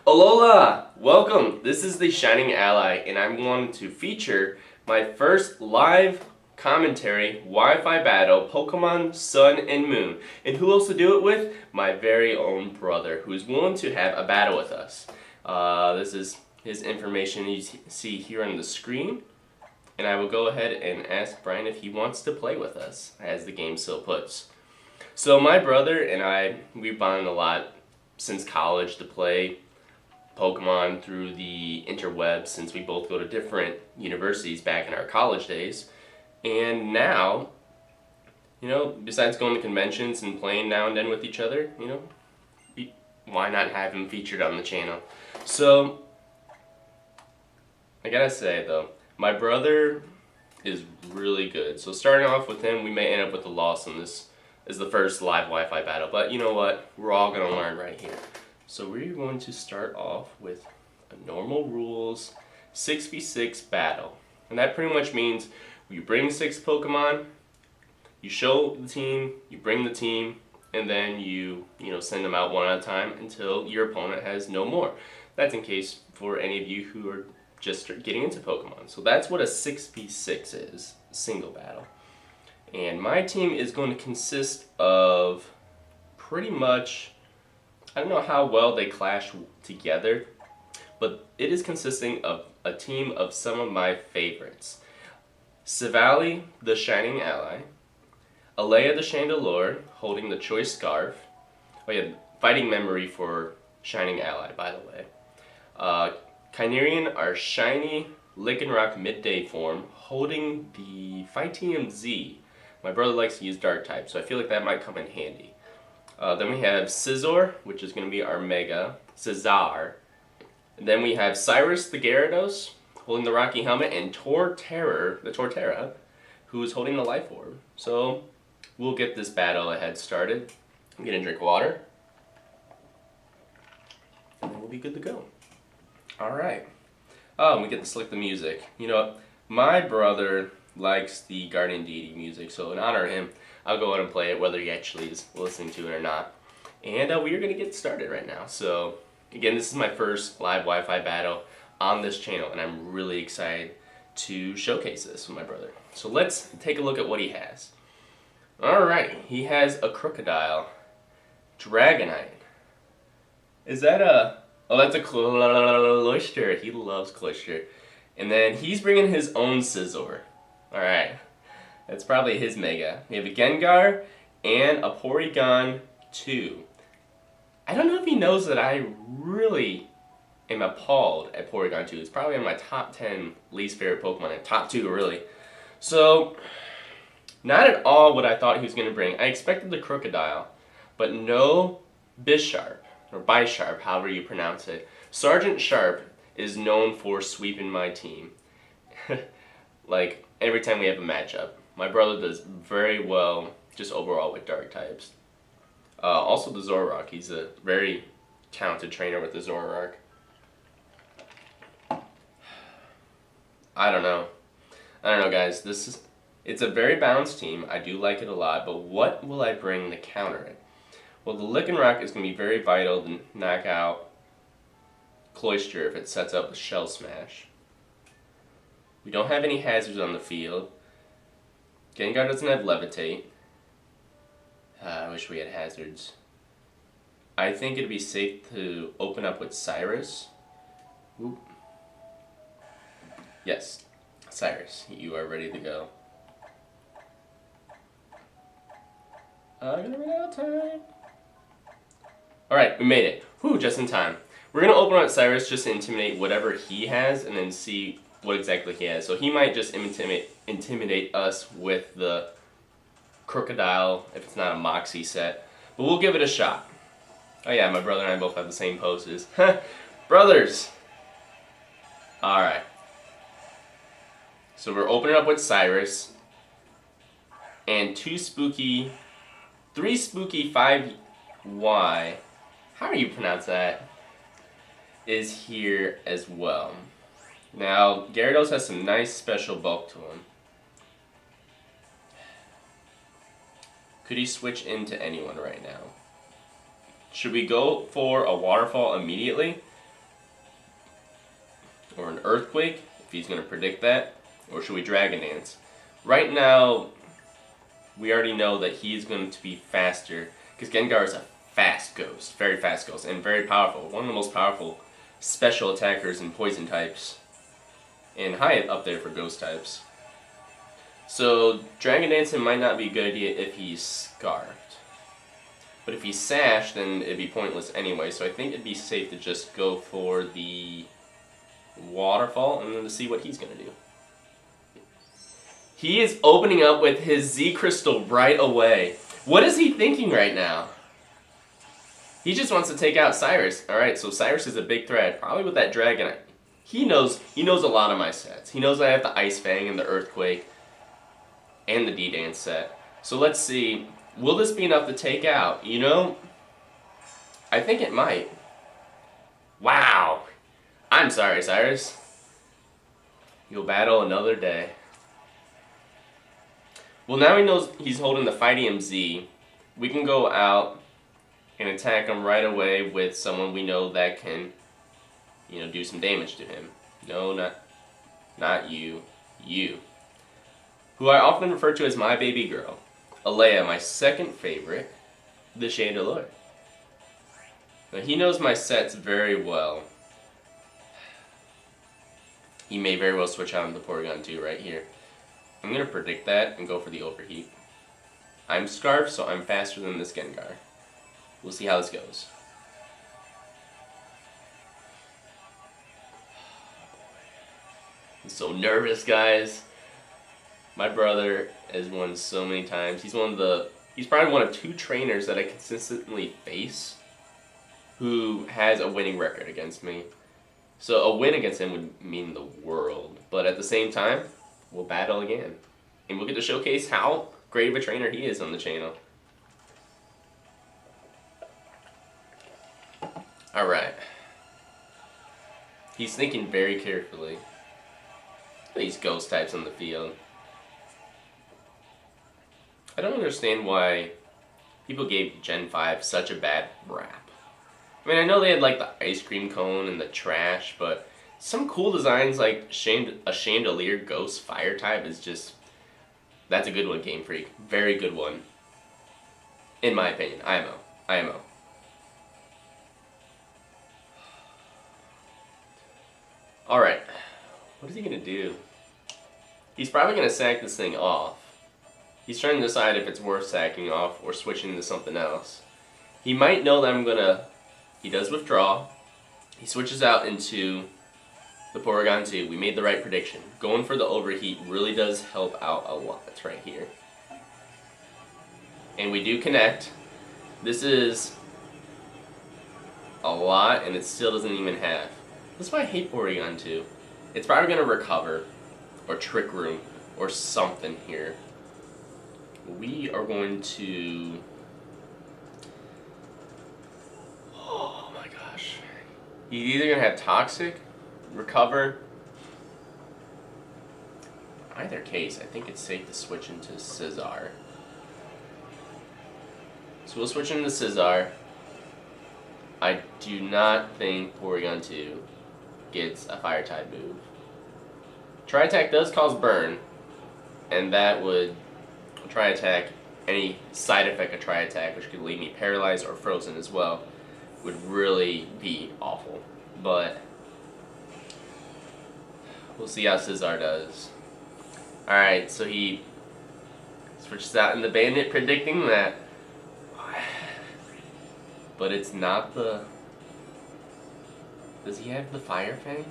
Alola! Welcome! This is the Shining Ally, and I'm going to feature my first live commentary Wi-Fi battle, Pokemon Sun and Moon. And who else to do it with? My very own brother, who is willing to have a battle with us. This is his information you see here on the screen. And I will go ahead and ask Brian if he wants to play with us, as the game still puts. So my brother and I, we've bonded a lot since college to play Pokemon through the interwebs, since we both go to different universities back in our college days. And now, besides going to conventions and playing now and then with each other, why not have him featured on the channel? So, I gotta say though, my brother is really good. So starting off with him, we may end up with a loss on this as the first live Wi-Fi battle. But you know what? We're all gonna learn right here. So we're going to start off with a normal rules 6v6 battle. And that pretty much means you bring 6 Pokemon, you show the team, you bring the team, and then you send them out one at a time until your opponent has no more. That's in case for any of you who are just getting into Pokemon. So that's what a 6v6 is, single battle. And my team is going to consist of pretty much, I don't know how well they clash together, but it is consisting of a team of some of my favorites. Savali, the Shining Ally. Alea the Chandelure, holding the Choice Scarf. Oh yeah, fighting memory for Shining Ally, by the way. Kynearian, our shiny Lycanroc midday form, holding the Phytium Z. My brother likes to use Dark type, so I feel like that might come in handy. Then we have Scizor, which is going to be our Mega-Scizor. Then we have Cyrus the Gyarados, holding the Rocky Helmet, and Torterra, who is holding the Life Orb. So we'll get this battle ahead started. I'm going to drink water, and then we'll be good to go. Alright. Oh, and we get to select the music. You know what? My brother likes the Guardian Deity music, so in honor of him, I'll go ahead and play it whether he actually is listening to it or not. And we are going to get started right now. So, again, this is my first live Wi-Fi battle on this channel, and I'm really excited to showcase this with my brother. So let's take a look at what he has. Alright, he has a Crocodile, Dragonite. Is that a... Oh, that's a Cloyster. He loves Cloyster. And then he's bringing his own Scizor. Alright. That's probably his Mega. We have a Gengar and a Porygon 2. I don't know if he knows that I really am appalled at Porygon 2. It's probably in my top 10 least favorite Pokemon. Top 2, really. So, not at all what I thought he was going to bring. I expected the Crocodile, but no Bisharp, or Bisharp, however you pronounce it. Sergeant Sharp is known for sweeping my team. Like, every time we have a matchup. My brother does very well just overall with Dark types. Also the Zoroark. He's a very talented trainer with the Zoroark. I don't know guys. It's a very balanced team. I do like it a lot, but what will I bring to counter it? Well, the Lycanroc is going to be very vital to knock out Cloyster if it sets up a Shell Smash. We don't have any hazards on the field. Gengar doesn't have Levitate. I wish we had hazards. I think it'd be safe to open up with Cyrus. Oop. Yes, Cyrus, you are ready to go. I'm gonna run out of time. Alright, we made it. Whew, just in time. We're gonna open up Cyrus just to intimidate whatever he has and then see what exactly he has. So he might just intimidate us with the Crocodile if it's not a Moxie set. But we'll give it a shot. Oh yeah, my brother and I both have the same poses. Brothers! Alright. So we're opening up with Cyrus. And 3 spooky 5Y. How do you pronounce that? Is here as well. Now, Gyarados has some nice special bulk to him. Could he switch into anyone right now? Should we go for a waterfall immediately? or an Earthquake, if he's going to predict that, or should we Dragon Dance? Right now, we already know that he's going to be faster, because Gengar is a fast ghost, very fast ghost, and very powerful. One of the most powerful special attackers in poison types, and high up there for ghost types. So Dragon Dancing might not be a good idea if he's Scarfed. But if he's Sash, then it'd be pointless anyway, so I think it'd be safe to just go for the Waterfall and then to see what he's going to do. He is opening up with his Z Crystal right away. What is he thinking right now? He just wants to take out Cyrus. Alright, so Cyrus is a big threat. Probably with that Dragon. He knows a lot of my sets. He knows I have the Ice Fang and the Earthquake and the D-Dance set. So let's see. Will this be enough to take out? You know, I think it might. Wow. I'm sorry, Cyrus. You'll battle another day. Well, now he knows he's holding the Fightium Z. We can go out and attack him right away with someone we know that can, you know, do some damage to him. No, not you. You. Who I often refer to as my baby girl. Alea, my second favorite, the Chandelure. Now, he knows my sets very well. He may very well switch out into Porygon 2 right here. I'm going to predict that and go for the Overheat. I'm Scarf, so I'm faster than this Gengar. We'll see how this goes. I'm so nervous, guys. My brother has won so many times. He's probably one of 2 trainers that I consistently face who has a winning record against me. So a win against him would mean the world. But at the same time, we'll battle again. And we'll get to showcase how great of a trainer he is on the channel. Alright. He's thinking very carefully. These ghost types on the field. I don't understand why people gave Gen 5 such a bad rap. I mean, I know they had like the ice cream cone and the trash, but some cool designs like a Chandelier Ghost Fire type is just, that's a good one, Game Freak. Very good one. In my opinion. IMO. Alright. What is he going to do? He's probably going to sack this thing off. He's trying to decide if it's worth sacking off or switching to something else. He might know that I'm going to... He does withdraw. He switches out into the Porygon 2. We made the right prediction. Going for the Overheat really does help out a lot right here. And we do connect. This is a lot, and it still doesn't even have. That's why I hate Porygon 2. It's probably going to recover, or Trick Room, or something here. We are going to... Oh my gosh. He's either going to have Toxic, Recover. Either case, I think it's safe to switch into Scizor. So we'll switch into Scizor. I do not think Porygon 2 gets a Fire-type move. Tri-Attack does cause Burn, and that would Tri-Attack, any side effect of Tri-Attack, which could leave me paralyzed or frozen as well, would really be awful. But we'll see how Scizor does. Alright, so he switches out in the Bandit, predicting that. But it's not the... Does he have the Fire Fang?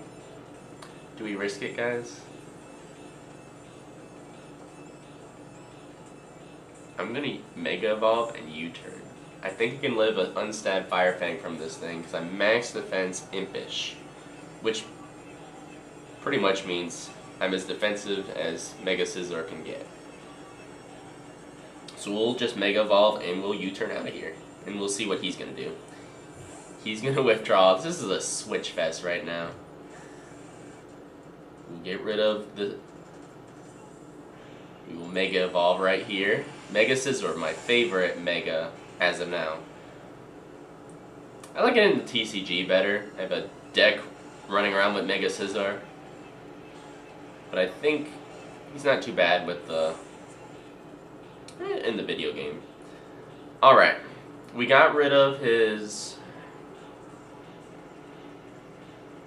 Do we risk it, guys? I'm gonna Mega Evolve and U-turn. I think I can live an unstabbed Fire Fang from this thing because I'm max defense impish, which pretty much means I'm as defensive as Mega-Scizor can get. So we'll just Mega Evolve and we'll U-turn out of here, and we'll see what he's gonna do. He's gonna withdraw. This is a switch fest right now. We'll get rid of the... We will Mega Evolve right here. Mega-Scizor, my favorite Mega as of now. I like it in the TCG better. I have a deck running around with Mega-Scizor. But I think he's not too bad with the in the video game. Alright, we got rid of his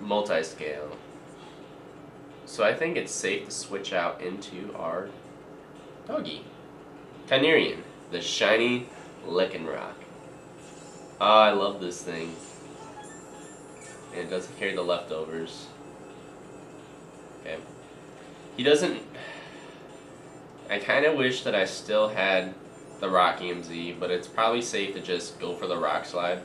multi-scale. So I think it's safe to switch out into our doggy. Chimerian, the shiny licking rock. Ah, I love this thing. And it doesn't carry the leftovers. Okay. He doesn't... I kind of wish that I still had the Rock EMZ, but it's probably safe to just go for the Rock Slide.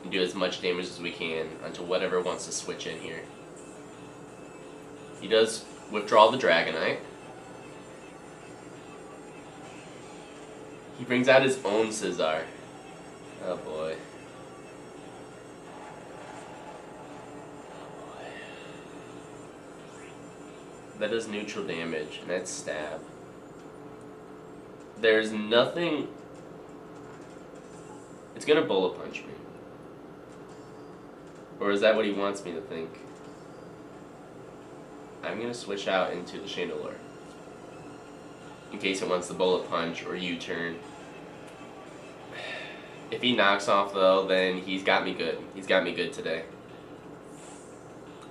And do as much damage as we can onto whatever wants to switch in here. He does withdraw the Dragonite. He brings out his own Scizor. Oh boy. That does neutral damage, and that's stab. There's nothing... It's gonna bullet punch me. Or is that what he wants me to think? I'm gonna switch out into the Chandelure. In case it wants the bullet punch or U-turn. If he knocks off though, then he's got me good. He's got me good today.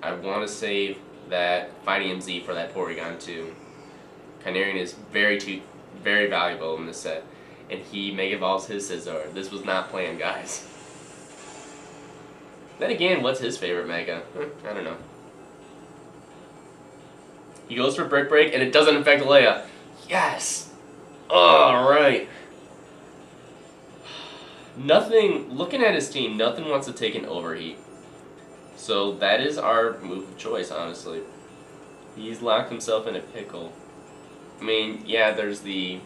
I want to save that Fighting MZ for that Porygon too. Chimerian is very valuable in this set. And he Mega Evolves his Scizor. This was not planned, guys. Then again, what's his favorite Mega? I don't know. He goes for Brick Break and it doesn't affect Leia. Yes! Alright. Nothing, looking at his team, nothing wants to take an Overheat. So that is our move of choice, honestly. He's locked himself in a pickle. I mean, yeah, there's the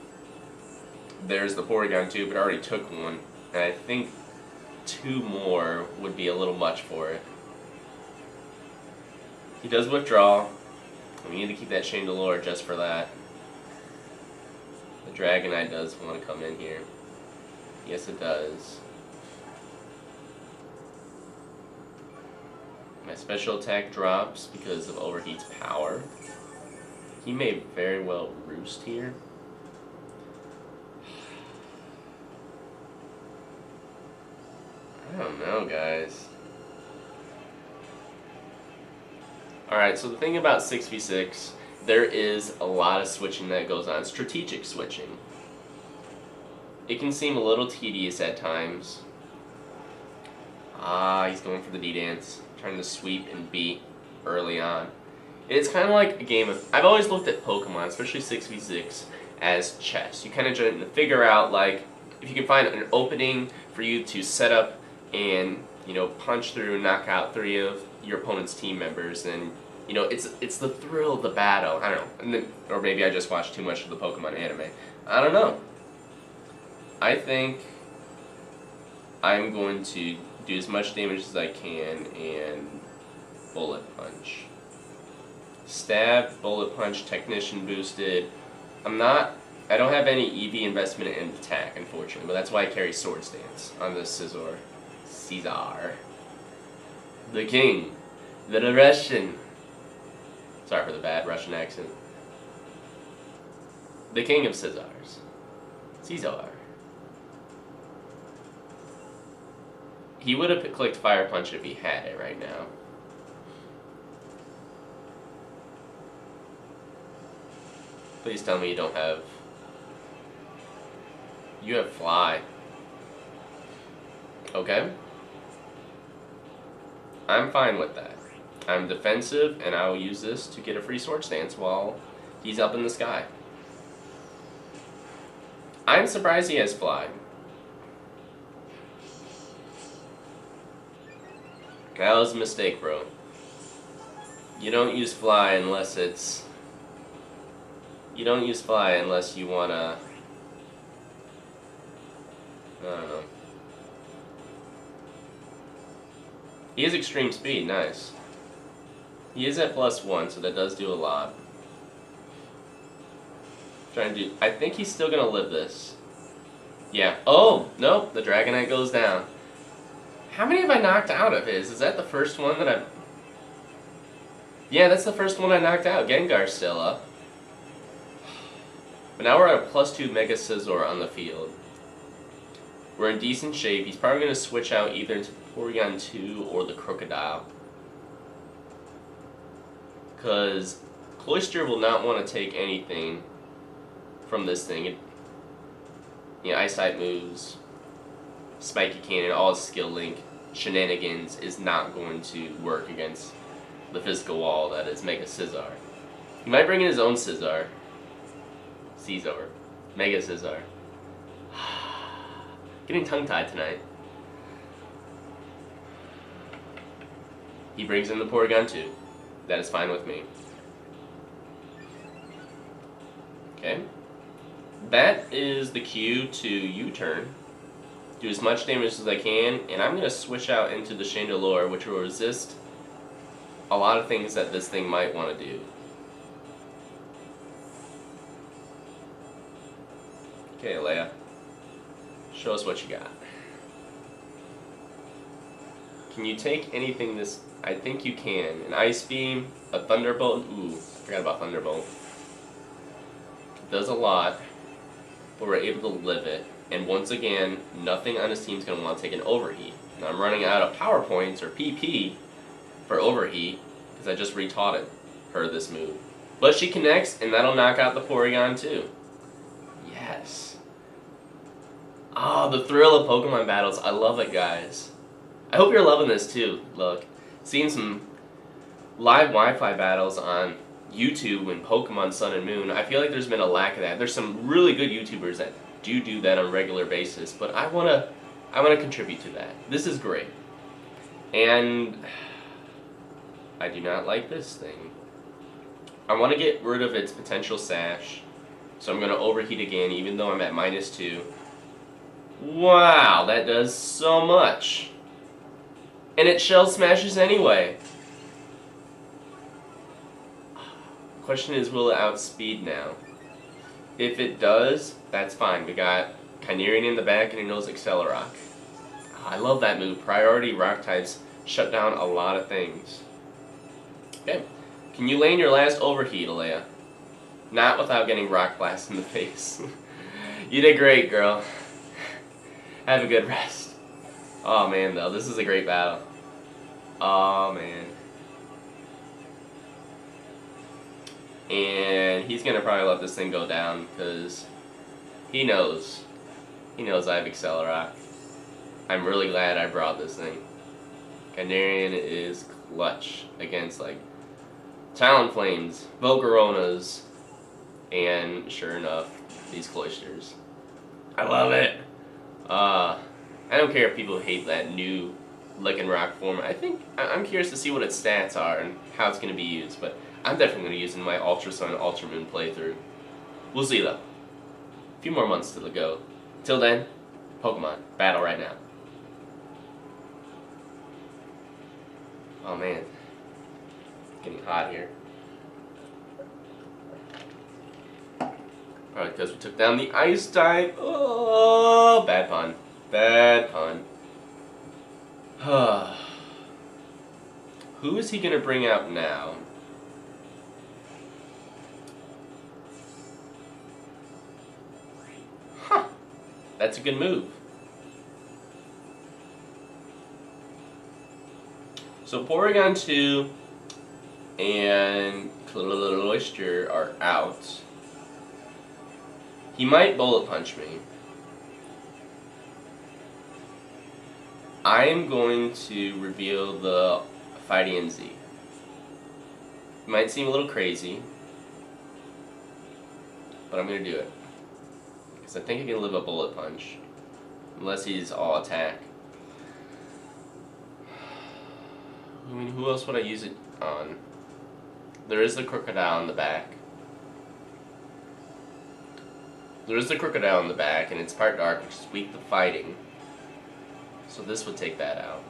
Porygon too, but I already took one. And I think 2 more would be a little much for it. He does withdraw. We need to keep that Chandelure just for that. The Dragonite does want to come in here. Yes, it does. My special attack drops because of Overheat's power. He may very well roost here. I don't know, guys. Alright, so the thing about 6v6, there is a lot of switching that goes on. Strategic switching. It can seem a little tedious at times. Ah, he's going for the D-Dance. Trying to sweep and beat early on. It's kind of like a game of... I've always looked at Pokemon, especially 6v6, as chess. You kind of try to figure out, like, if you can find an opening for you to set up and, you know, punch through and knock out 3 of your opponent's team members, and, you know, it's the thrill of the battle. I don't know. And then, or maybe I just watched too much of the Pokemon anime. I don't know. I think I'm going to do as much damage as I can and bullet punch. Stab, bullet punch, technician boosted. I don't have any EV investment in attack, unfortunately, but that's why I carry Sword Stance on this Scizor. The king. The Russian. Sorry for the bad Russian accent. The king of Scizors. Scizor. He would have clicked Fire Punch if he had it right now. Please tell me you don't have... You have Fly. Okay. I'm fine with that. I'm defensive, and I will use this to get a free Sword Stance while he's up in the sky. I'm surprised he has Fly. That was a mistake, bro. You don't use Fly unless it's... You don't use Fly unless you wanna... I don't know. He has Extreme Speed, nice. He is at +1, so that does do a lot. Trying to do... I think he's still gonna live this. Yeah. Oh! Nope, the Dragonite goes down. How many have I knocked out of his? Is that the first one that I've... Yeah, that's the first one I knocked out. Gengar's still up. But now we're at a +2 Mega-Scizor on the field. We're in decent shape. He's probably going to switch out either into the Porygon 2 or the Crocodile. Because Cloyster will not want to take anything from this thing. Ice-type moves, Spiky Cannon, all his skill link, shenanigans is not going to work against the physical wall that is Mega-Scizor. He might bring in his own Scizor. Mega-Scizor. Getting tongue-tied tonight. He brings in the Porygon 2. That is fine with me. Okay. That is the cue to U-turn. Do as much damage as I can, and I'm going to switch out into the Chandelure, which will resist a lot of things that this thing might want to do. Okay, Leia. Show us what you got. Can you take anything this... I think you can. An Ice Beam, a Thunderbolt. Ooh, I forgot about Thunderbolt. It does a lot, but we're able to live it. And once again, nothing on his team is going to want to take an Overheat. Now I'm running out of Power Points, or PP, for Overheat, because I just retaught her this move. But she connects, and that'll knock out the Porygon too. Yes. Oh, the thrill of Pokemon battles. I love it, guys. I hope you're loving this too. Look, seeing some live Wi-Fi battles on YouTube and Pokemon Sun and Moon, I feel like there's been a lack of that. There's some really good YouTubers that do that on a regular basis, but I wanna contribute to that. This is great. And I do not like this thing. I want to get rid of its potential sash, so I'm going to overheat again, even though I'm at -2. Wow, that does so much. And it shell smashes anyway. Question is, will it outspeed now? If it does, that's fine. We got Kynearian in the back and he knows Accelerock. I love that move. Priority rock types shut down a lot of things. Okay. Can you lane your last overheat, Alea? Not without getting Rock Blast in the face. You did great, girl. Have a good rest. Oh man, though, this is a great battle. Oh man. And he's gonna probably let this thing go down because he knows I have Accelerock. I'm really glad I brought this thing. Kynearian is clutch against like Talonflames, Volcaronas, and sure enough, these Cloysters. I love it. I don't care if people hate that new Lycanroc form. I'm curious to see what its stats are and how it's going to be used, but I'm definitely going to use it in my Ultra Sun, Ultra Moon playthrough. We'll see though. A few more months to go. Till then, Pokemon, battle right now. Oh man, getting hot here. Probably because we took down the Ice type. Oh, bad pun. Bad pun. Who is he going to bring out now? Huh. That's a good move. So Porygon 2 and Cloyster are out. He might Bullet Punch me. I am going to reveal the Fighting Z. It might seem a little crazy, but I'm going to do it. Because I think I can live a Bullet Punch. Unless he's all attack. I mean, who else would I use it on? There is the Crocodile in the back. There is the Crocodile in the back, and it's part dark, which is weak to fighting. So this would take that out.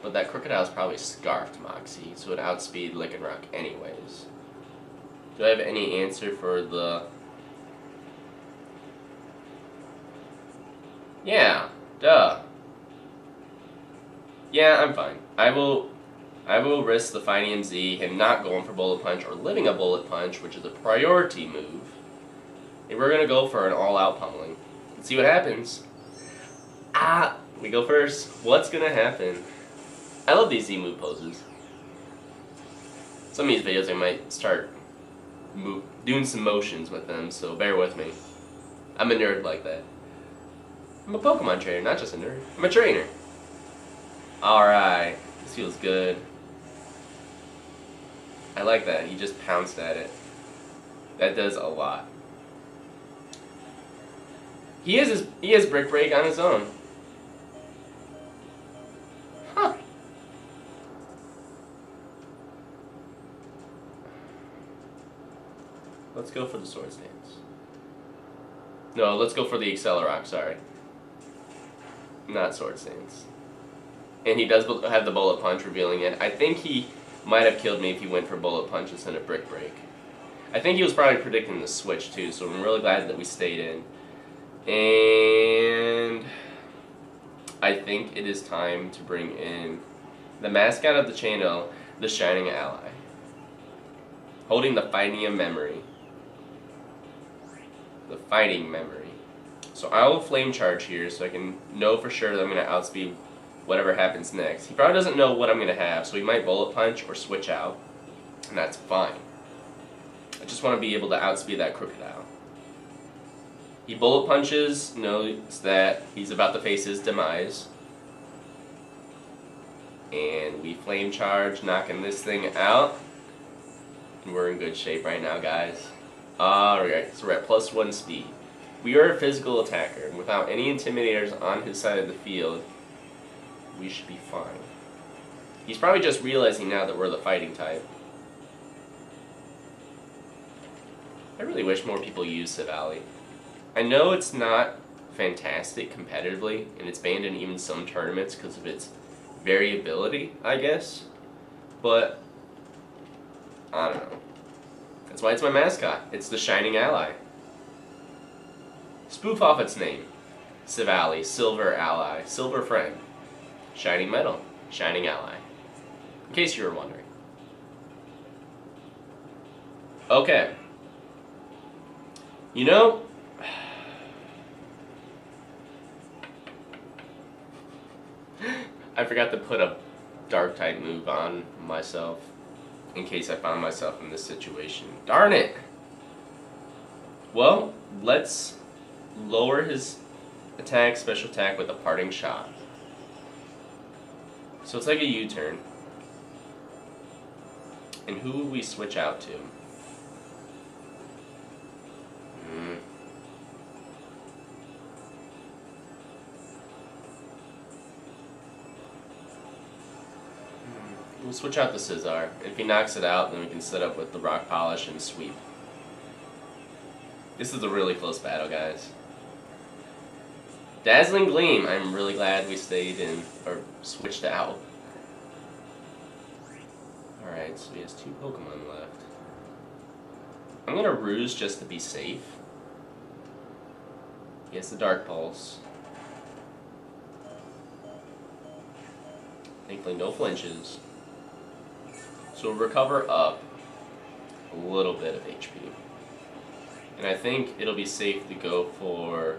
But that Crocodile is probably Scarfed Moxie, so it would outspeed Lycanroc anyways. Do I have any answer for the... Yeah, duh. Yeah, I'm fine. I will risk the fighting MZ, him not going for bullet punch or living a bullet punch, which is a priority move. And we're gonna go for an all-out pummeling. Let's see what happens. Ah, we go first. What's gonna happen? I love these Z move poses. Some of these videos I might start doing some motions with them, so bear with me. I'm a nerd like that. I'm a Pokemon trainer, not just a nerd. I'm a trainer. Alright, this feels good. I like that, he just pounced at it. That does a lot. He has Brick Break on his own. Huh. Let's go for the Sword Stance. No, let's go for the Accelerock, sorry. Not Sword Stance. And he does have the Bullet Punch, revealing it. I think he might have killed me if he went for Bullet Punch instead of Brick Break. I think he was probably predicting the switch too, so I'm really glad that we stayed in. And I think it is time to bring in the mascot of the channel, the Shining Ally. Holding the fighting memory. The fighting memory. So I will Flame Charge here so I can know for sure that I'm going to outspeed whatever happens next. He probably doesn't know what I'm going to have, so he might Bullet Punch or switch out, and that's fine. I just want to be able to outspeed that Crocodile. He Bullet Punches, knows that he's about to face his demise. And we Flame Charge, knocking this thing out. And we're in good shape right now, guys. Alright, so we're at +1 speed. We are a physical attacker, and without any Intimidators on his side of the field, we should be fine. He's probably just realizing now that we're the fighting type. I really wish more people use Savali. I know it's not fantastic competitively, and it's banned in even some tournaments because of its variability, I guess. But, I don't know. That's why it's my mascot. It's the Shining Ally. Spoof off its name. Savali, Silver Ally, Silver Friend. Shining Metal, Shining Ally. In case you were wondering. Okay. You know, I forgot to put a Dark type move on myself in case I found myself in this situation. Darn it! Well, let's lower his attack, special attack with a Parting Shot. So it's like a U-turn. And who would we switch out to? We'll switch out the Scizor. If he knocks it out, then we can set up with the Rock Polish and sweep. This is a really close battle, guys. Dazzling Gleam. I'm really glad we stayed in, or switched out. Alright, so he has 2 Pokemon left. I'm gonna Ruse just to be safe. He has the Dark Pulse. Thankfully, no flinches. So we'll recover up a little bit of HP. And I think it'll be safe to go for...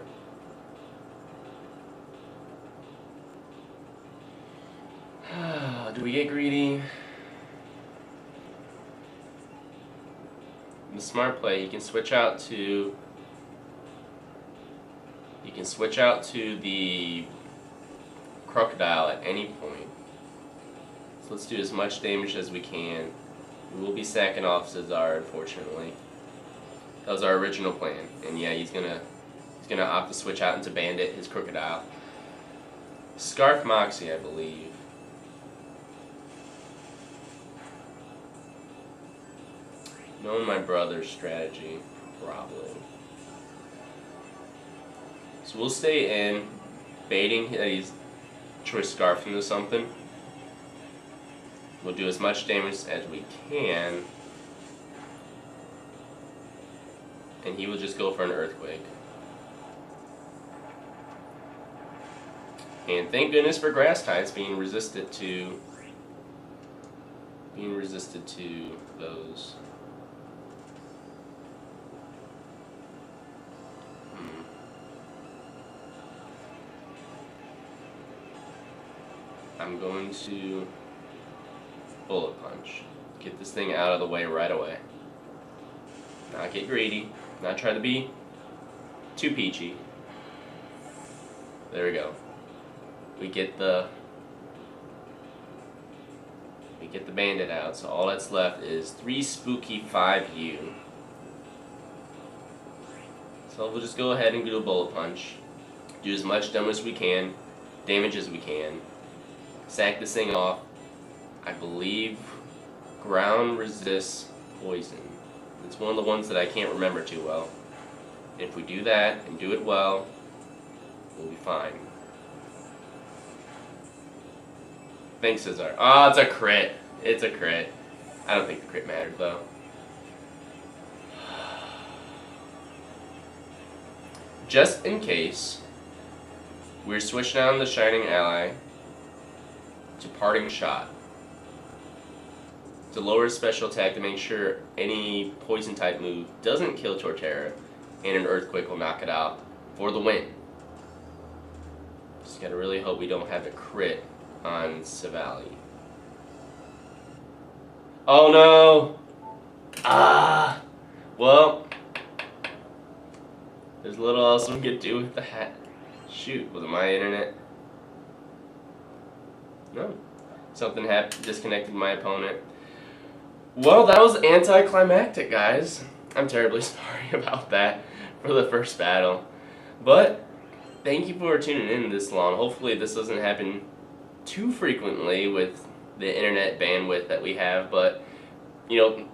Do we get greedy? The smart play, you can switch out to... You can switch out to the Crocodile at any point. So let's do as much damage as we can. We will be sacking off Scizor, unfortunately. That was our original plan. And yeah, he's gonna opt to switch out into Bandit, his Crocodile. Scarf Moxie, I believe. Knowing my brother's strategy, probably. So we'll stay in, baiting that he's Choice Scarf into something. We'll do as much damage as we can. And he will just go for an Earthquake. And thank goodness for grass types being resistant to those. I'm going to bullet punch. Get this thing out of the way right away. Not get greedy. Not try to be too peachy. There we go. We get the bandit out, so all that's left is 3 spooky 5U. So we'll just go ahead and do a bullet punch. Do as much damage as we can, sack this thing off. I believe ground resists poison. It's one of the ones that I can't remember too well. If we do that and do it well, we'll be fine. Thanks, Scizor. Oh, it's a crit. It's a crit. I don't think the crit mattered, though. Just in case, we're switching on the Shining Ally to Parting Shot. To lower his special attack to make sure any poison type move doesn't kill Torterra, and an Earthquake will knock it out for the win. Just gotta really hope we don't have a crit on Savali. Oh no! Ah! Well, there's little else we can do with that. Shoot, was it my internet? No. Something happened, disconnected my opponent. Well, that was anticlimactic, guys. I'm terribly sorry about that for the first battle. But, thank you for tuning in this long. Hopefully this doesn't happen too frequently with the internet bandwidth that we have, but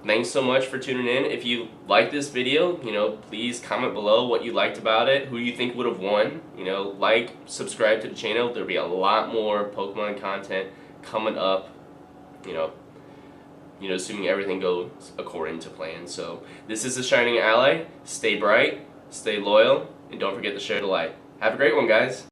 thanks so much for tuning in. If you like this video, please comment below what you liked about it, who you think would have won. Like, subscribe to the channel. There'll be a lot more Pokemon content coming up, assuming everything goes according to plan. So this is the Shining Ally. Stay bright, stay loyal, and don't forget to share the light. Have a great one, guys.